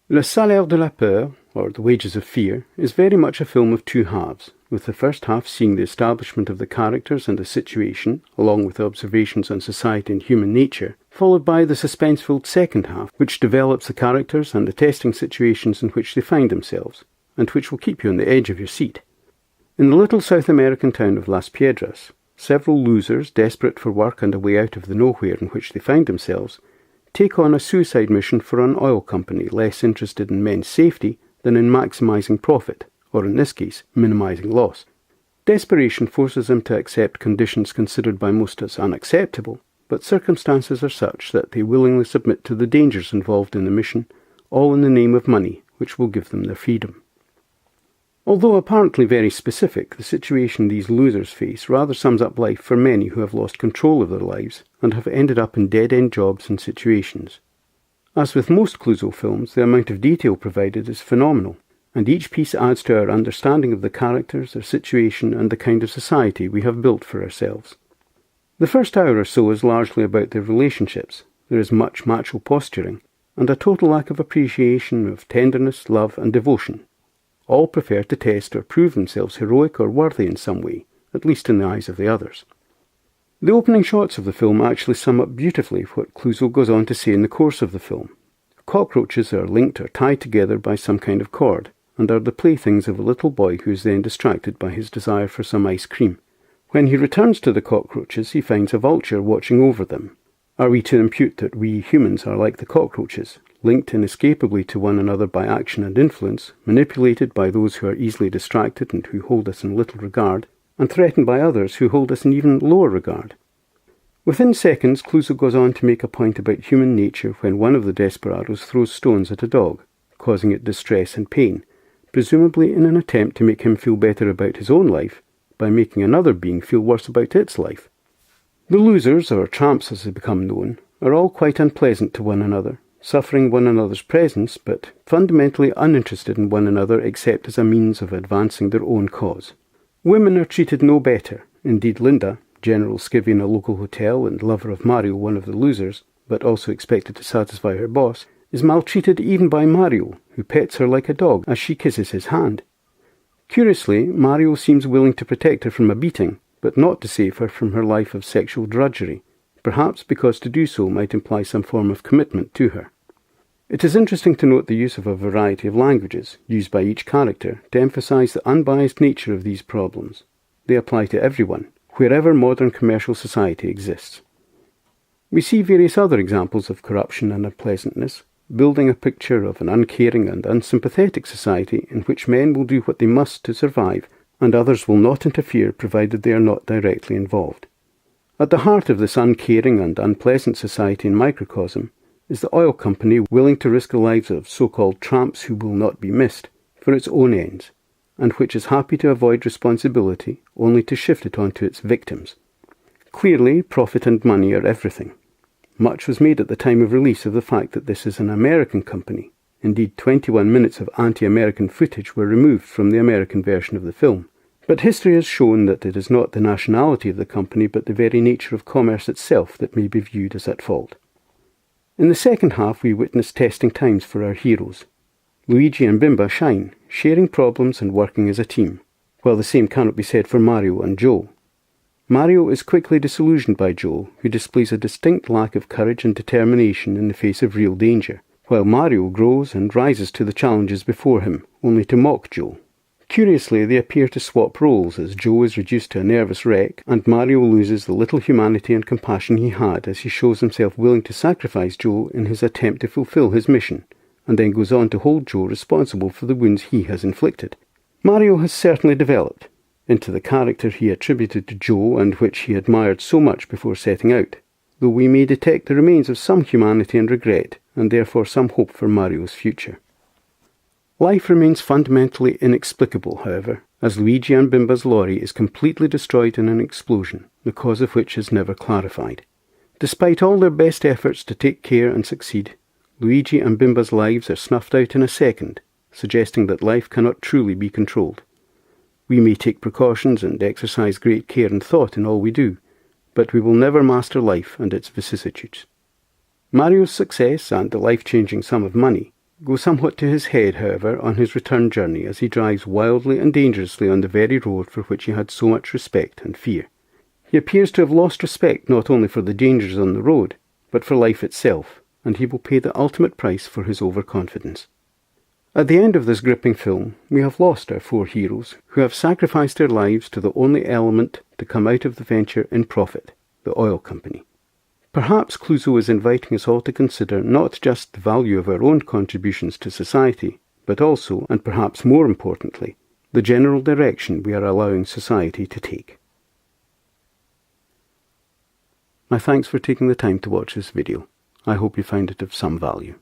Le Salaire de la Peur, or The Wages of Fear, is very much a film of two halves, with the first half seeing the establishment of the characters and the situation, along with observations on society and human nature, followed by the suspense-filled second half, which develops the characters and the testing situations in which they find themselves, and which will keep you on the edge of your seat. In the little South American town of Las Piedras, several losers, desperate for work and a way out of the nowhere in which they find themselves, take on a suicide mission for an oil company less interested in men's safety than in maximising profit, or in this case, minimising loss. Desperation forces them to accept conditions considered by most as unacceptable, but circumstances are such that they willingly submit to the dangers involved in the mission, all in the name of money, which will give them their freedom. Although apparently very specific, the situation these losers face rather sums up life for many who have lost control of their lives and have ended up in dead-end jobs and situations. As with most Clouzot films, the amount of detail provided is phenomenal, and each piece adds to our understanding of the characters, their situation, and the kind of society we have built for ourselves. The first hour or so is largely about their relationships. There is much macho posturing, and a total lack of appreciation of tenderness, love, and devotion. All prefer to test or prove themselves heroic or worthy in some way, at least in the eyes of the others. The opening shots of the film actually sum up beautifully what Clouzot goes on to say in the course of the film. Cockroaches are linked or tied together by some kind of cord, and are the playthings of a little boy who is then distracted by his desire for some ice cream. When he returns to the cockroaches, he finds a vulture watching over them. Are we to impute that we humans are like the cockroaches, linked inescapably to one another by action and influence, manipulated by those who are easily distracted and who hold us in little regard, and threatened by others who hold us in even lower regard? Within seconds, Clouzot goes on to make a point about human nature when one of the desperados throws stones at a dog, causing it distress and pain, presumably in an attempt to make him feel better about his own life by making another being feel worse about its life. The losers, or tramps as they become known, are all quite unpleasant to one another, suffering one another's presence, but fundamentally uninterested in one another except as a means of advancing their own cause. Women are treated no better. Indeed, Linda, general skivvy in a local hotel and lover of Mario, one of the losers, but also expected to satisfy her boss, is maltreated even by Mario, who pets her like a dog as she kisses his hand. Curiously, Mario seems willing to protect her from a beating, but not to save her from her life of sexual drudgery, perhaps because to do so might imply some form of commitment to her. It is interesting to note the use of a variety of languages, used by each character, to emphasize the unbiased nature of these problems. They apply to everyone, wherever modern commercial society exists. We see various other examples of corruption and unpleasantness, building a picture of an uncaring and unsympathetic society in which men will do what they must to survive, and others will not interfere provided they are not directly involved. At the heart of this uncaring and unpleasant society in microcosm is the oil company willing to risk the lives of so-called tramps who will not be missed for its own ends, and which is happy to avoid responsibility only to shift it onto its victims. Clearly, profit and money are everything. Much was made at the time of release of the fact that this is an American company. Indeed, 21 minutes of anti-American footage were removed from the American version of the film. But history has shown that it is not the nationality of the company but the very nature of commerce itself that may be viewed as at fault. In the second half we witness testing times for our heroes. Luigi and Bimba shine, sharing problems and working as a team, while the same cannot be said for Mario and Joe. Mario is quickly disillusioned by Joe, who displays a distinct lack of courage and determination in the face of real danger, while Mario grows and rises to the challenges before him, only to mock Joe. Curiously, they appear to swap roles as Joe is reduced to a nervous wreck and Mario loses the little humanity and compassion he had as he shows himself willing to sacrifice Joe in his attempt to fulfill his mission, and then goes on to hold Joe responsible for the wounds he has inflicted. Mario has certainly developed into the character he attributed to Joe and which he admired so much before setting out, though we may detect the remains of some humanity and regret, and therefore some hope for Mario's future. Life remains fundamentally inexplicable, however, as Luigi and Bimba's lorry is completely destroyed in an explosion, the cause of which is never clarified. Despite all their best efforts to take care and succeed, Luigi and Bimba's lives are snuffed out in a second, suggesting that life cannot truly be controlled. We may take precautions and exercise great care and thought in all we do, but we will never master life and its vicissitudes. Mario's success and the life-changing sum of money go somewhat to his head, however, on his return journey as he drives wildly and dangerously on the very road for which he had so much respect and fear. He appears to have lost respect not only for the dangers on the road, but for life itself, and he will pay the ultimate price for his overconfidence. At the end of this gripping film, we have lost our four heroes, who have sacrificed their lives to the only element to come out of the venture in profit, the oil company. Perhaps Clouzot is inviting us all to consider not just the value of our own contributions to society, but also, and perhaps more importantly, the general direction we are allowing society to take. My thanks for taking the time to watch this video. I hope you found it of some value.